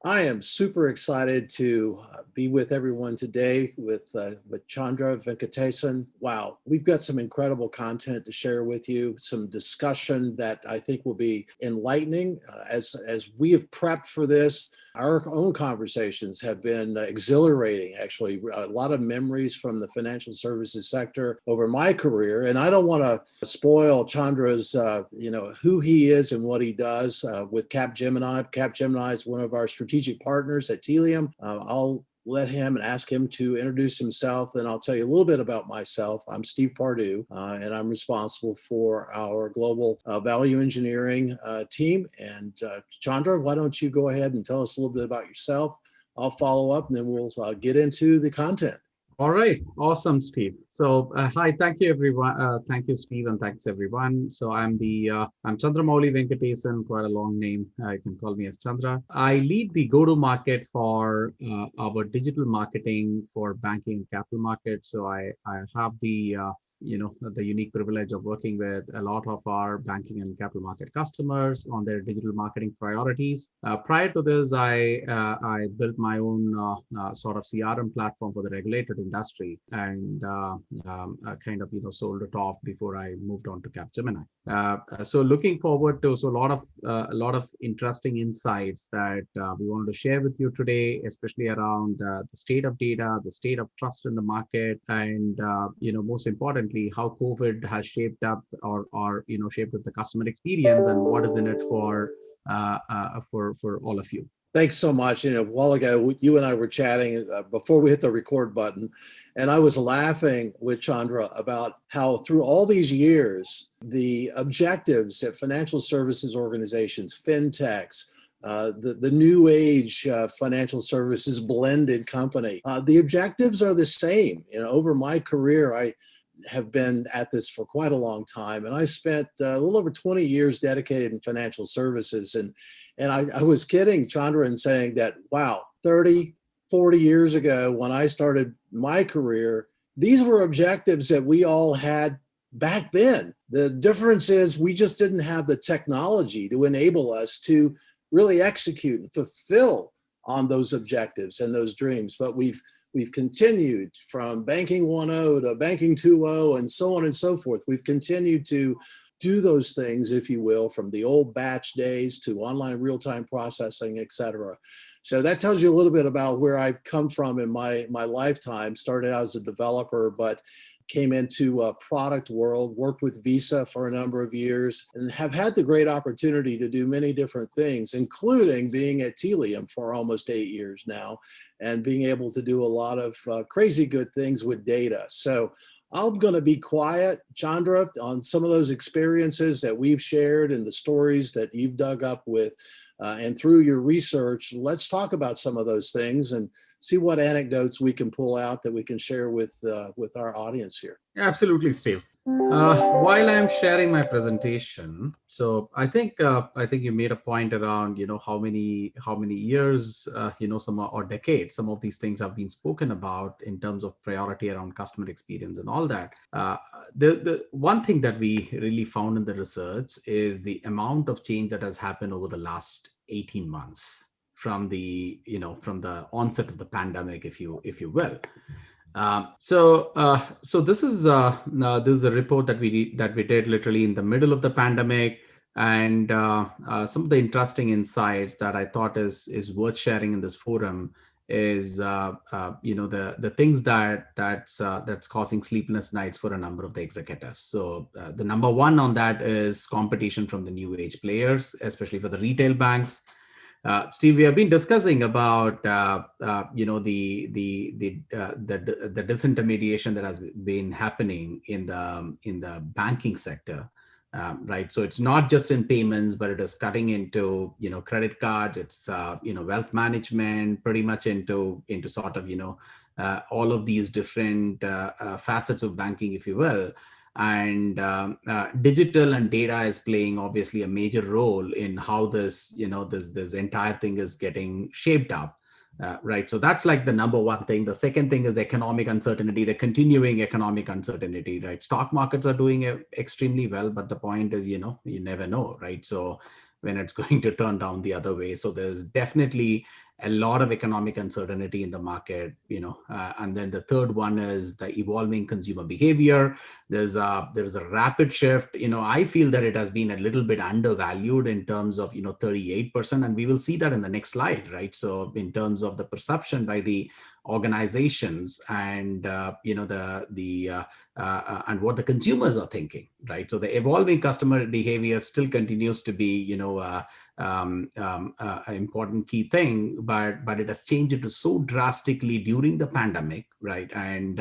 I am super excited to be with everyone today with Chandra Venkatesan. Wow, we've got some incredible content to share with you, some discussion that I think will be enlightening. As we have prepped for this, our own conversations have been exhilarating, actually. A lot of memories from the financial services sector over my career. And I don't want to spoil Chandra's, who he is and what he does with Capgemini. Capgemini is one of our strategic partners at Telium. I'll let him and ask him to introduce himself. Then I'll tell you a little bit about myself. I'm Steve Pardue, and I'm responsible for our global value engineering team. And Chandra, why don't you go ahead and tell us a little bit about yourself? I'll follow up, and then we'll get into the content. All right. Awesome, Steve. So, hi, thank you, everyone. Thank you, Steve, and thanks, everyone. So, I'm Chandramouli Venkatesan, quite a long name. You can call me as Chandra. I lead the go-to-market for our digital marketing for banking and capital markets. So, I have the unique privilege of working with a lot of our banking and capital market customers on their digital marketing priorities. Prior to this, I built my own sort of CRM platform for the regulated industry, and kind of sold it off before I moved on to Capgemini. So looking forward to a lot of interesting insights that we wanted to share with you today, especially around the state of data, the state of trust in the market, and most importantly, how COVID has shaped up or shaped up the customer experience and what is in it for all of you. Thanks so much. A while ago, you and I were chatting before we hit the record button, and I was laughing with Chandra about how through all these years, the objectives that financial services organizations, fintechs, the new age financial services blended company, the objectives are the same. Over my career, I have been at this for quite a long time, and I spent a little over 20 years dedicated in financial services. And I was kidding Chandra and saying that, wow, 30, 40 years ago when I started my career, these were objectives that we all had back then. The difference is we just didn't have the technology to enable us to really execute and fulfill on those objectives and those dreams. But we've continued from banking 1.0 to banking 2.0 and so on and so forth. We've continued to do those things, if you will, from the old batch days to online real-time processing, et cetera. So that tells you a little bit about where I've come from in my lifetime. Started out as a developer, but came into a product world, worked with Visa for a number of years, and have had the great opportunity to do many different things, including being at Telium for almost 8 years now, and being able to do a lot of crazy good things with data. So I'm going to be quiet, Chandra, on some of those experiences that we've shared and the stories that you've dug up with. And through your research, let's talk about some of those things and see what anecdotes we can pull out that we can share with our audience here. Absolutely, Steve. While I'm sharing my presentation, so I think you made a point around how many years some or decades some of these things have been spoken about in terms of priority around customer experience and all that. The one thing that we really found in the research is the amount of change that has happened over the last 18 months from the onset of the pandemic, if you will. So this is a report that we did literally in the middle of the pandemic, and some of the interesting insights that I thought is worth sharing in this forum is the things that's causing sleepless nights for a number of the executives. So the number one on that is competition from the new age players, especially for the retail banks. Steve, we have been discussing about the disintermediation that has been happening in the banking sector, right? So it's not just in payments, but it is cutting into credit cards. It's wealth management, pretty much into sort of all of these different facets of banking, if you will. And digital and data is playing obviously a major role in how this entire thing is getting shaped up, right? So that's like the number one thing. The second thing is the economic uncertainty, the continuing economic uncertainty, right? Stock markets are doing extremely well, but the point is, you never know, right? So when it's going to turn down the other way. So there's definitely a lot of economic uncertainty in the market, and then the third one is the evolving consumer behavior. There's a rapid shift. I feel that it has been a little bit undervalued in terms of 38%, and we will see that in the next slide, right? So in terms of the perception by the organizations and and what the consumers are thinking, right? So the evolving customer behavior still continues to be an important key thing, but it has changed so drastically during the pandemic, right? And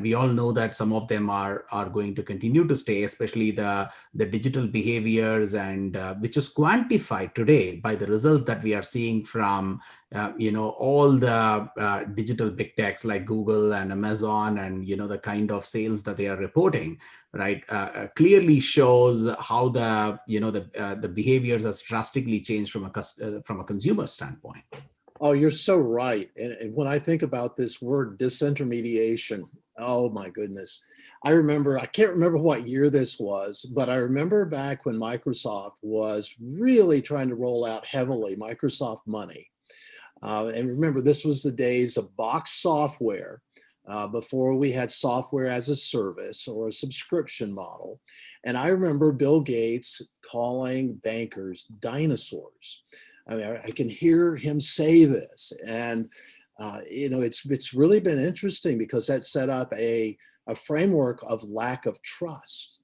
we all know that some of them are going to continue to stay, especially the digital behaviors, and which is quantified today by the results that we are seeing from all the digital big techs like Google and Amazon, and the kind of sales that they are reporting, right? Clearly shows how the behaviors has drastically changed from a consumer standpoint. Oh, you're so right. And when I think about this word disintermediation, oh my goodness. I can't remember what year this was, but I remember back when Microsoft was really trying to roll out heavily Microsoft Money. And remember, this was the days of box software, before we had software as a service or a subscription model. And I remember Bill Gates calling bankers dinosaurs. I mean, I can hear him say this, and it's really been interesting because that set up a framework of lack of trust.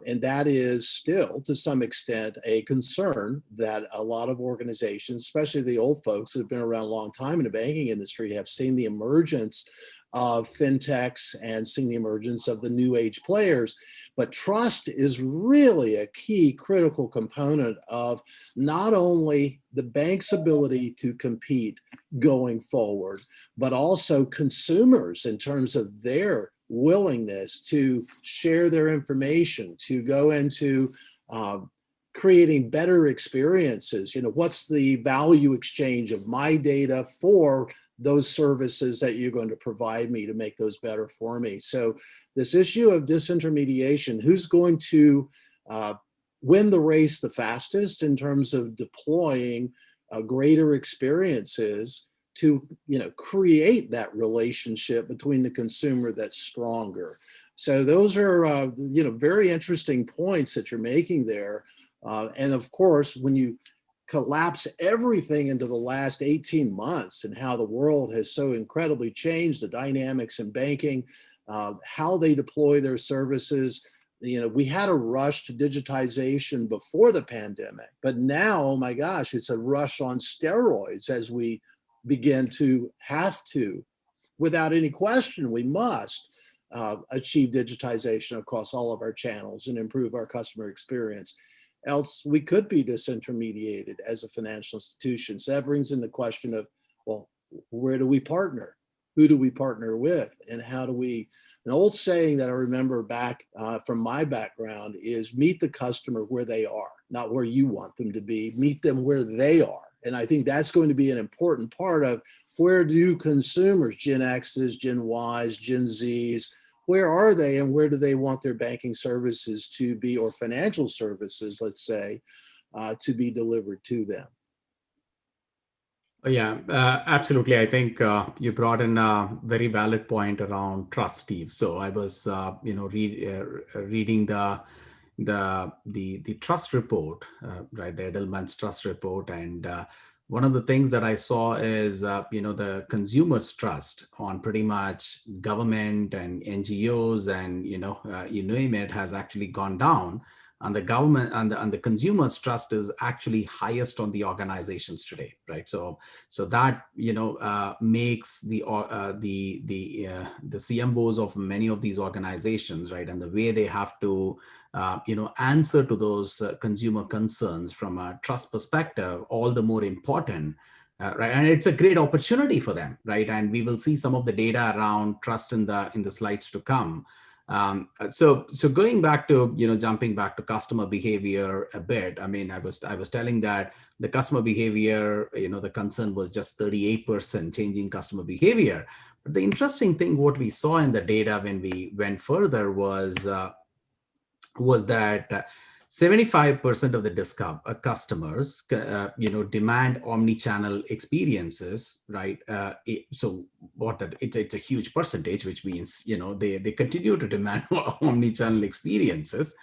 And that is still, to some extent, a concern that a lot of organizations, especially the old folks who have been around a long time in the banking industry, have seen the emergence of fintechs and seen the emergence of the new age players. But trust is really a key critical component of not only the bank's ability to compete going forward, but also consumers in terms of their willingness to share their information, to go into creating better experiences. What's the value exchange of my data for those services that you're going to provide me to make those better for me? So this issue of disintermediation, who's going to win the race the fastest in terms of deploying greater experiences to create that relationship between the consumer that's stronger. So those are very interesting points that you're making there. And of course, when you collapse everything into the last 18 months and how the world has so incredibly changed, the dynamics in banking, how they deploy their services. We had a rush to digitization before the pandemic, but now, oh my gosh, it's a rush on steroids as we begin to have to, without any question, we must achieve digitization across all of our channels and improve our customer experience. Else we could be disintermediated as a financial institution. So that brings in the question of, well, where do we partner? Who do we partner with? And how do we, an old saying that I remember back from my background is meet the customer where they are, not where you want them to be, meet them where they are. And I think that's going to be an important part of where do consumers, Gen X's, Gen Y's, Gen Z's, where are they and where do they want their banking services to be, or financial services, let's say, to be delivered to them? Yeah, absolutely. I think you brought in a very valid point around trust, Steve. So I was, reading the trust report, right? The Edelman's trust report, and one of the things that I saw is, the consumers' trust on pretty much government and NGOs and you name it has actually gone down. And the government and the consumers' trust is actually highest on the organizations today, right? So that makes the CMOs of many of these organizations, right, and the way they have to answer to those consumer concerns from a trust perspective, all the more important. Right, and it's a great opportunity for them, right? And we will see some of the data around trust in the slides to come. So going back to, jumping back to customer behavior a bit, I mean, I was telling that the customer behavior, the concern was just 38% changing customer behavior. But the interesting thing, what we saw in the data when we went further was that 75% of the customers, demand omni-channel experiences, right? So what that it's a huge percentage, which means, they continue to demand omni-channel experiences.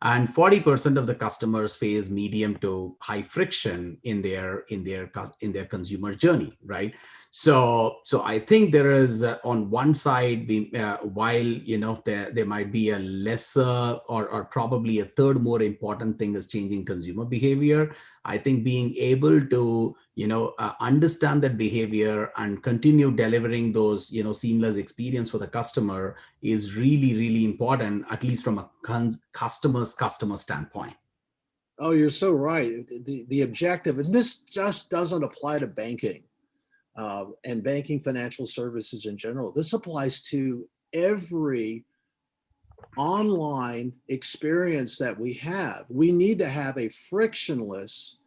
And 40% of the customers face medium to high friction in their consumer journey, right? So I think there is, on one side, while there might be a lesser, or probably a third more important thing is changing consumer behavior. I think being able to understand that behavior and continue delivering those seamless experience for the customer is really, really important, at least from a customer standpoint. Oh, you're so right. The objective, and this just doesn't apply to banking and banking financial services in general. This applies to every online experience that we have. We need to have a frictionless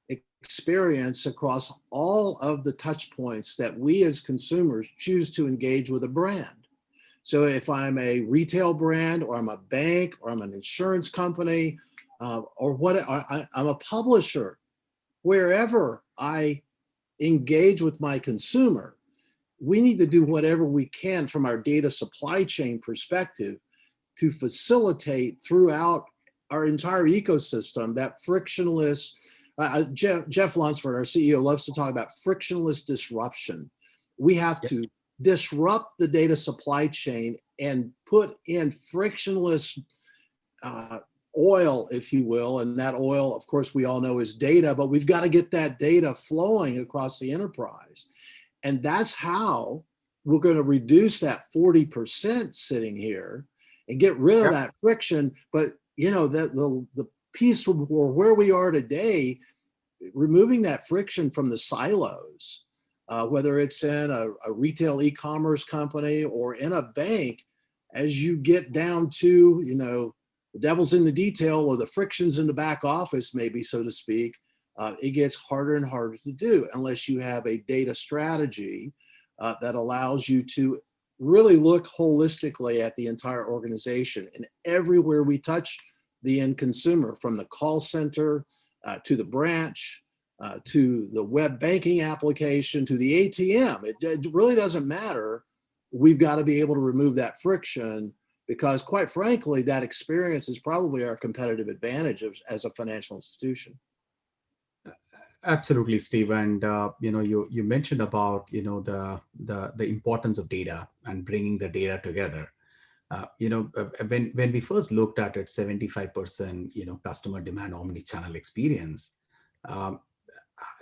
experience across all of the touch points that we as consumers choose to engage with a brand. So if I'm a retail brand, or I'm a bank, or I'm an insurance company, I'm a publisher, wherever I engage with my consumer, we need to do whatever we can from our data supply chain perspective to facilitate throughout our entire ecosystem that frictionless. Jeff Lunsford, our CEO, loves to talk about frictionless disruption. We have to disrupt the data supply chain and put in frictionless oil, if you will. And that oil, of course, we all know is data, but we've got to get that data flowing across the enterprise. And that's how we're going to reduce that 40% sitting here and get rid of that friction. But the piece where we are today, removing that friction from the silos, whether it's in a retail e-commerce company or in a bank, as you get down to, the devil's in the detail, or the frictions in the back office, maybe, so to speak, it gets harder and harder to do unless you have a data strategy that allows you to really look holistically at the entire organization. And everywhere we touch the end consumer, from the call center to the branch, to the web banking application, to the ATM, it really doesn't matter. We've got to be able to remove that friction, because quite frankly, that experience is probably our competitive advantage as a financial institution. Absolutely, Steve. And you mentioned about the importance of data and bringing the data together. When we first looked at it, 75% customer demand omni-channel experience.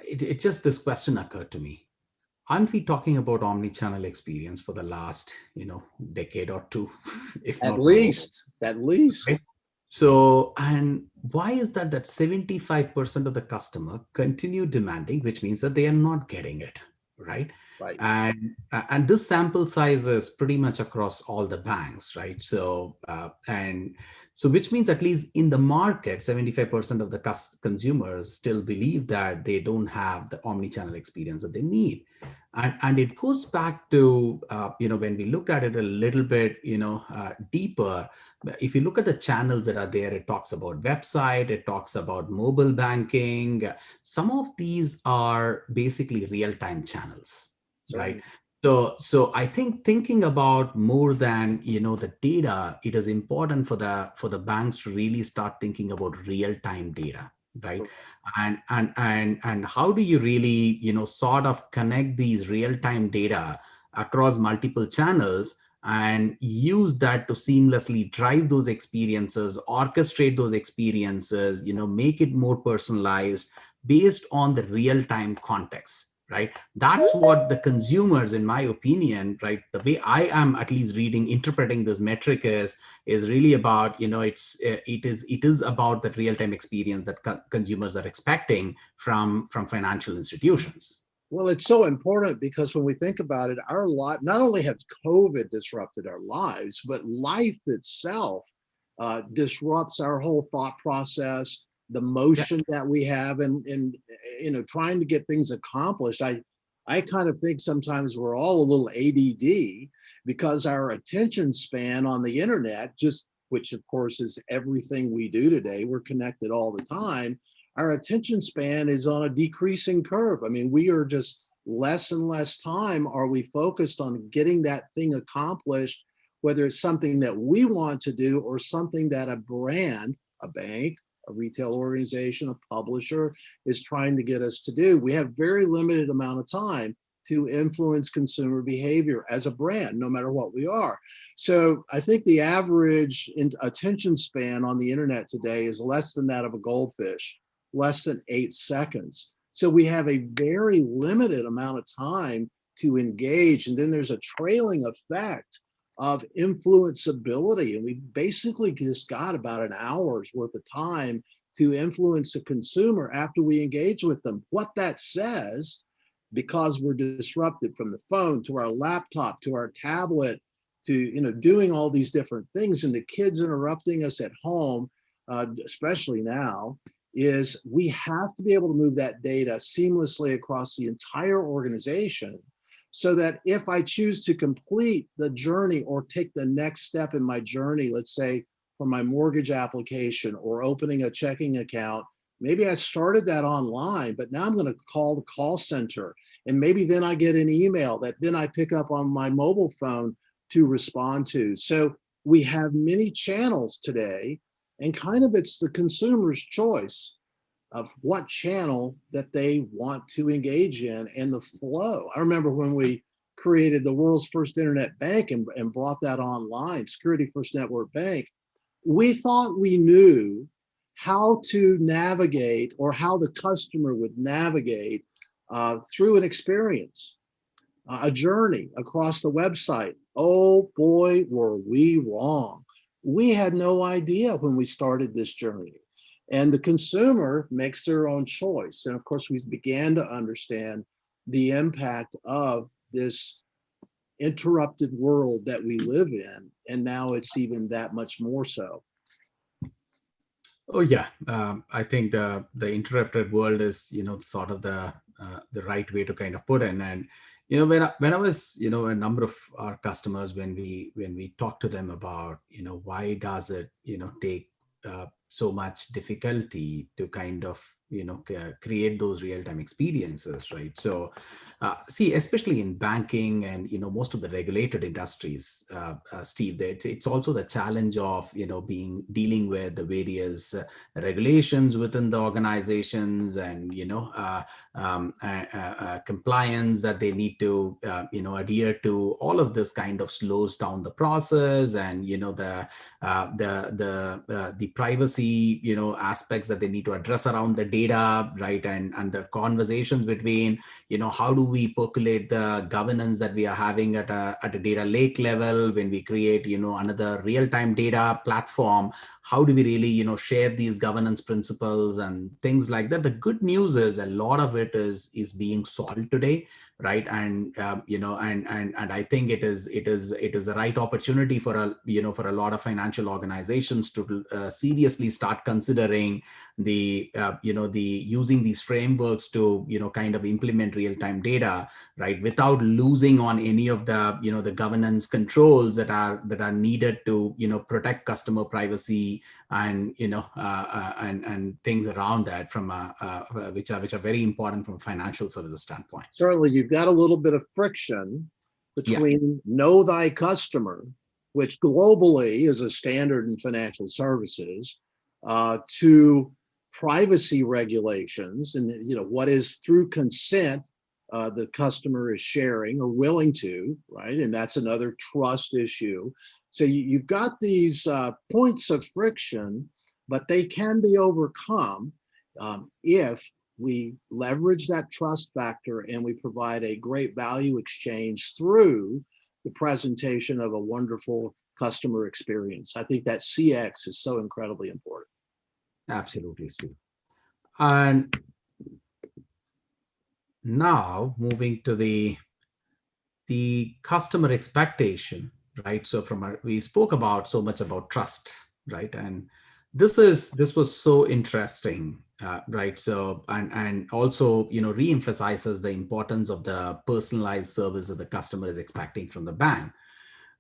It just, this question occurred to me: aren't we talking about omni-channel experience for the last decade or two, if at not least more? At least. Right? So, and why is that 75% of the customer continue demanding, which means that they are not getting it, right? Right. And this sample size is pretty much across all the banks, right? So which means, at least in the market, 75% of the consumers still believe that they don't have the omni-channel experience that they need. And it goes back to, when we looked at it a little bit, deeper. If you look at the channels that are there, it talks about website, it talks about mobile banking. Some of these are basically real-time channels, right? So I think thinking about more than the data, it is important for the banks to really start thinking about real-time data, right? And how do you really sort of connect these real-time data across multiple channels and use that to seamlessly drive those experiences, orchestrate those experiences, make it more personalized based on the real-time context, right? That's what the consumers, in my opinion, right, the way I am at least interpreting this metric is really about, it is about the real-time experience that consumers are expecting from financial institutions. Well, it's so important, because when we think about it, our life, not only has COVID disrupted our lives, but life itself disrupts our whole thought process, the motion that we have, and trying to get things accomplished. I kind of think sometimes we're all a little ADD, because our attention span on the internet just which of course is everything we do today. We're connected all the time. Our attention span is on a decreasing curve. I mean, we are just less and less time are we focused on getting that thing accomplished, whether it's something that we want to do or something that a brand, a bank, a retail organization, a publisher is trying to get us to do. We have very limited amount of time to influence consumer behavior as a brand, no matter what we are. So I think the average attention span on the internet today is less than that of a goldfish, less than 8 seconds. So we have a very limited amount of time to engage. And then there's a trailing effect of influenceability. And we basically just got about an hour's worth of time to influence a consumer after we engage with them. What that says, because we're disrupted from the phone to our laptop to our tablet to doing all these different things, and the kids interrupting us at home, especially now, is we have to be able to move that data seamlessly across the entire organization, so that if I choose to complete the journey or take the next step in my journey, let's say for my mortgage application or opening a checking account, maybe I started that online, but now I'm going to call the call center. And maybe then I get an email that then I pick up on my mobile phone to respond to. So we have many channels today, and kind of it's the consumer's choice of what channel that they want to engage in and the flow. I remember when we created the world's first internet bank and brought that online, Security First Network Bank, we thought we knew how to navigate or how the customer would navigate through an experience, a journey across the website. Oh boy, were we wrong. We had no idea when we started this journey. And the consumer makes their own choice. And of course, we began to understand the impact of this interrupted world that we live in. And now it's even that much more so. Oh yeah, I think the interrupted world is sort of the right way to kind of put in. And when I was a number of our customers, when we talk to them about why does it take so much difficulty to kind of create those real-time experiences, right? So see, especially in banking and most of the regulated industries, Steve, that it's also the challenge of dealing with the various regulations within the organizations, and compliance that they need to adhere to. All of this kind of slows down the process, and the privacy aspects that they need to address around the data, right? And the conversations between how do we percolate the governance that we are having at a data lake level when we create another real-time data platform. How do we really share these governance principles and things like that? The good news is a lot of it is being solved today, right? And and I think it is the right opportunity for a lot of financial organizations to seriously start considering the using these frameworks to kind of implement real-time data, right, without losing on any of the the governance controls that are needed to protect customer privacy and and things around that from which are very important from a financial services standpoint. Certainly, you've got a little bit of friction between know thy customer, which globally is a standard in financial services, to privacy regulations, and what is through consent the customer is sharing or willing to, right? And that's another trust issue. So you've got these points of friction, but they can be overcome if we leverage that trust factor and we provide a great value exchange through the presentation of a wonderful customer experience. I think that CX is so incredibly important. Absolutely, Steve. And now moving to the customer expectation, right? So we spoke about so much about trust, right? And this was so interesting, right? So and also re-emphasizes the importance of the personalized service that the customer is expecting from the bank.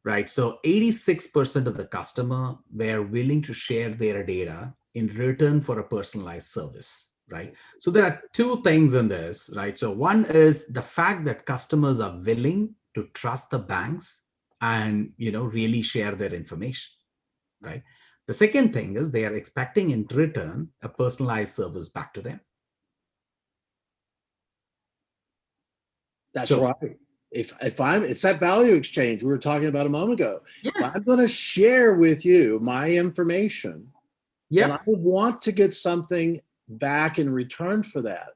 right? So 86% of the customer were willing to share their data in return for a personalized service, right? So there are two things in this, right? So one is the fact that customers are willing to trust the banks and really share their information, right? The second thing is they are expecting in return a personalized service back to them. That's So right. It's that value exchange we were talking about a moment ago. If yeah, I'm going to share with you my information, then I yeah, want to get something back in return for that.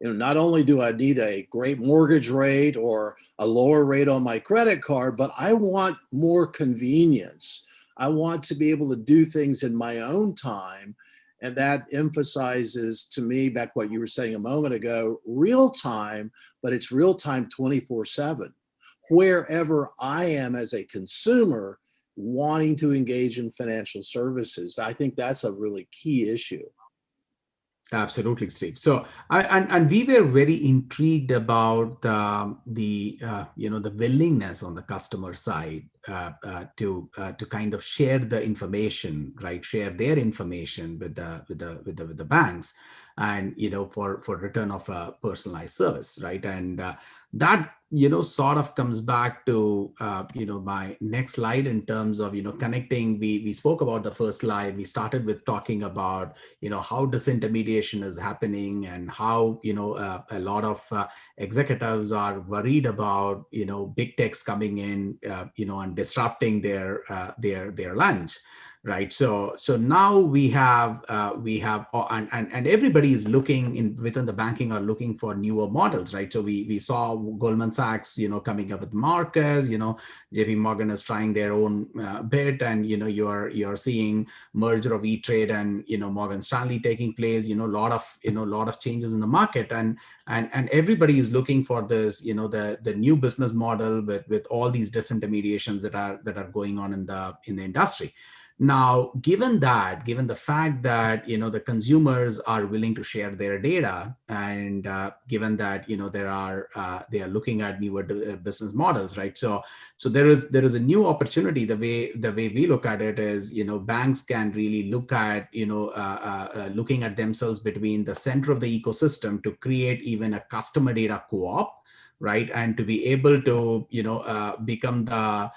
Not only do I need a great mortgage rate or a lower rate on my credit card, but I want more convenience. I want to be able to do things in my own time. And that emphasizes to me back what you were saying a moment ago, real time, but it's real time 24/7. Wherever I am as a consumer wanting to engage in financial services, I think that's a really key issue. absolutely, Steve. So, and we were very intrigued about the willingness on the customer side to kind of share the information, right? Share their information with the banks, and for return of a personalized service, right? And that sort of comes back to my next slide in terms of connecting. We spoke about the first slide. We started with talking about how disintermediation is happening, and how a lot of executives are worried about big techs coming in and disrupting their lunch, right? So now we have and everybody is looking in within the banking are looking for newer models, right? So we saw Goldman Sachs coming up with Marcus. JP Morgan is trying their own bit, and you're seeing merger of E-Trade and Morgan Stanley taking place. Lot of changes in the market, and everybody is looking for this the new business model with all these disintermediations that are going on in the industry. Now, given the fact that the consumers are willing to share their data, and given that they are looking at newer business models, right? So there is a new opportunity. The way we look at it is banks can really look at looking at themselves between the center of the ecosystem to create even a customer data co-op, right? And to be able to become the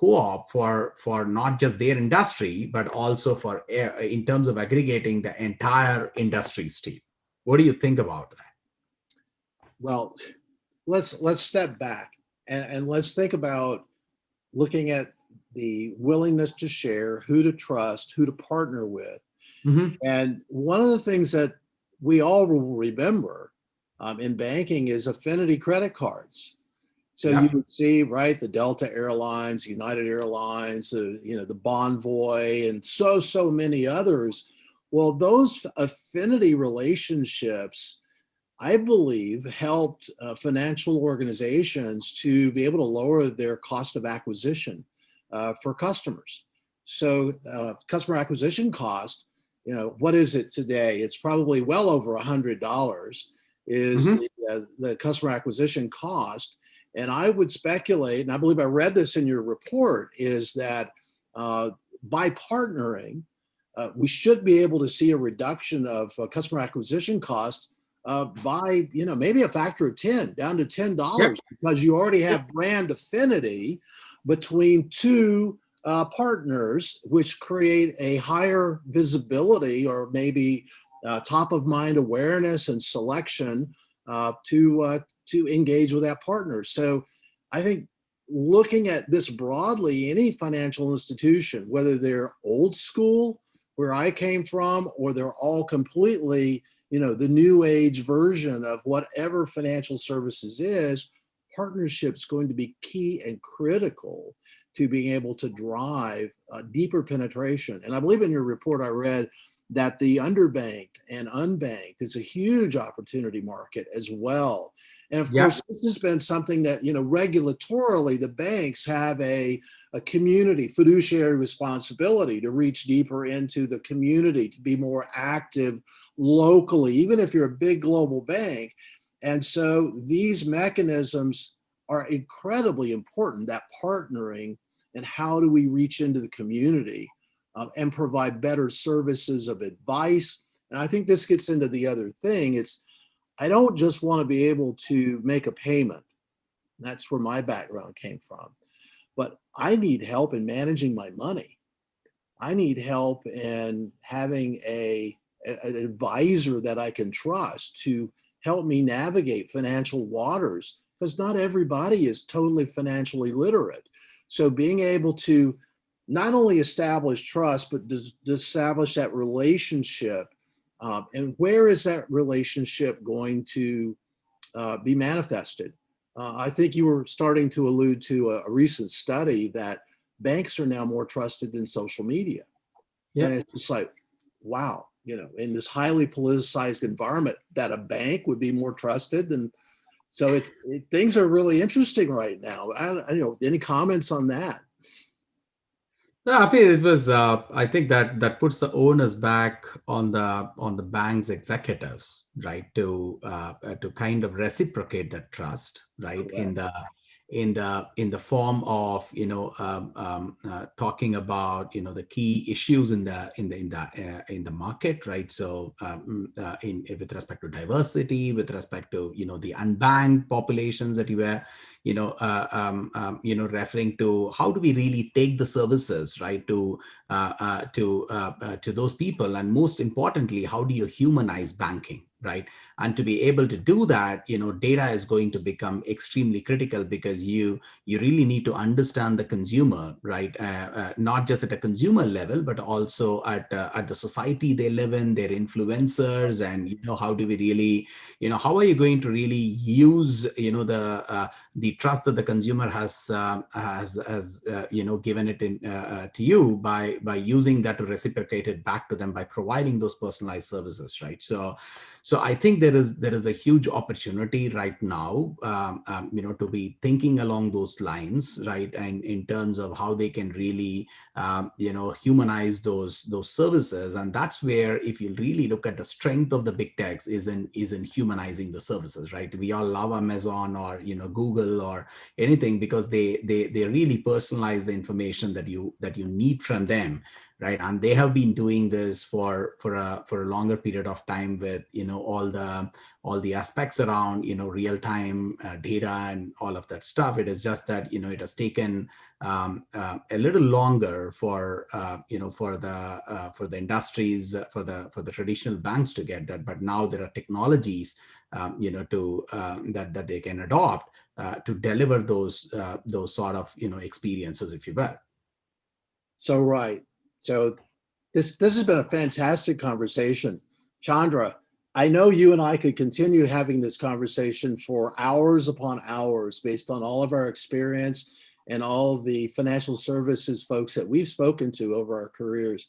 co-op for not just their industry, but also for in terms of aggregating the entire industry, Steve. What do you think about that? Well, let's step back and let's think about looking at the willingness to share, who to trust, who to partner with. Mm-hmm. And one of the things that we all will remember in banking is affinity credit cards. So you Yeah. would see, right, the Delta Airlines, United Airlines, the Bonvoy, and so many others. Well, those affinity relationships, I believe, helped financial organizations to be able to lower their cost of acquisition for customers. So customer acquisition cost, what is it today? It's probably well over $100 is Mm-hmm. the customer acquisition cost. And I would speculate, and I believe I read this in your report, is that by partnering, we should be able to see a reduction of customer acquisition cost by maybe a factor of 10, down to Yep. $10, because you already Yep. have brand affinity between two partners, which create a higher visibility, or maybe top of mind awareness and selection to engage with that partner. So I think looking at this broadly, any financial institution, whether they're old school, where I came from, or they're all completely the new age version of whatever financial services is, partnership's going to be key and critical to being able to drive deeper penetration. And I believe in your report I read that the underbanked and unbanked is a huge opportunity market as well. And of Yeah. course, this has been something that, regulatorily, the banks have a community fiduciary responsibility to reach deeper into the community, to be more active locally, even if you're a big global bank. And so these mechanisms are incredibly important, that partnering and how do we reach into the community and provide better services of advice. And I think this gets into the other thing. It's, I don't just want to be able to make a payment. That's where my background came from. But I need help in managing my money. I need help in having an advisor that I can trust to help me navigate financial waters, because not everybody is totally financially literate. So being able to not only establish trust, but to establish that relationship. And where is that relationship going to be manifested? I think you were starting to allude to a recent study that banks are now more trusted than social media. Yeah. And it's just like, wow, you know, in this highly politicized environment, that a bank would be more trusted than. So things are really interesting right now. You know, any comments on that? No, I mean, it was. I think that puts the onus back on the bank's executives, right, to kind of reciprocate that trust, right, Correct. in the form of talking about the key issues in the market, right? So in with respect to diversity, with respect to the unbanked populations that you were referring to, how do we really take the services, right, to those people, and most importantly, how do you humanize banking, right? And to be able to do that, data is going to become extremely critical, because you really need to understand the consumer, right? Not just at a consumer level, but also at the society they live in, their influencers, and how do we really, how are you going to really use the trust that the consumer has given it to you by using that to reciprocate it back to them by providing those personalized services, right? So I think there is a huge opportunity right now, to be thinking along those lines, right? And in terms of how they can really, humanize those services. And that's where, if you really look at the strength of the big techs, is in humanizing the services, right? We all love Amazon or Google or anything, because they really personalize the information that you need from them, right? And they have been doing this for a longer period of time with all the aspects around real time data and all of that stuff. It is just that it has taken a little longer for the industries, for the traditional banks to get that. But now there are technologies to that they can adopt to deliver those sort of experiences, if you will. So right. So this has been a fantastic conversation. Chandra, I know you and I could continue having this conversation for hours upon hours based on all of our experience and all the financial services folks that we've spoken to over our careers.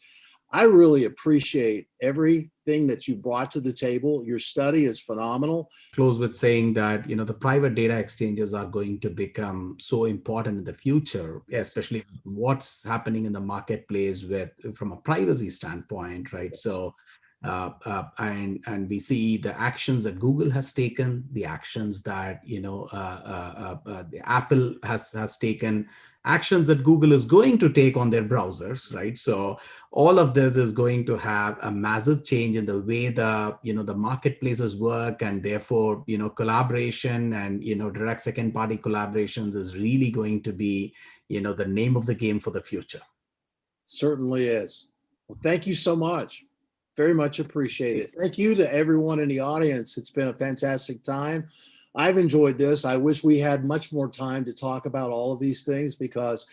I really appreciate everything that you brought to the table. Your study is phenomenal. Close with saying that the private data exchanges are going to become so important in the future, Yes. especially what's happening in the marketplace with from a privacy standpoint, right? Yes. So and we see the actions that Google has taken, the actions that the Apple has taken, actions that Google is going to take on their browsers, right? So all of this is going to have a massive change in the way the marketplaces work, and therefore collaboration and direct second party collaborations is really going to be the name of the game for the future. Certainly is. Well, thank you so much. Very much appreciate it. Thank you to everyone in the audience. It's been a fantastic time. I've enjoyed this. I wish we had much more time to talk about all of these things, because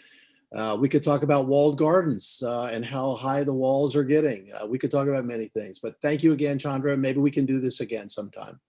we could talk about walled gardens and how high the walls are getting. We could talk about many things, but thank you again, Chandra. Maybe we can do this again sometime.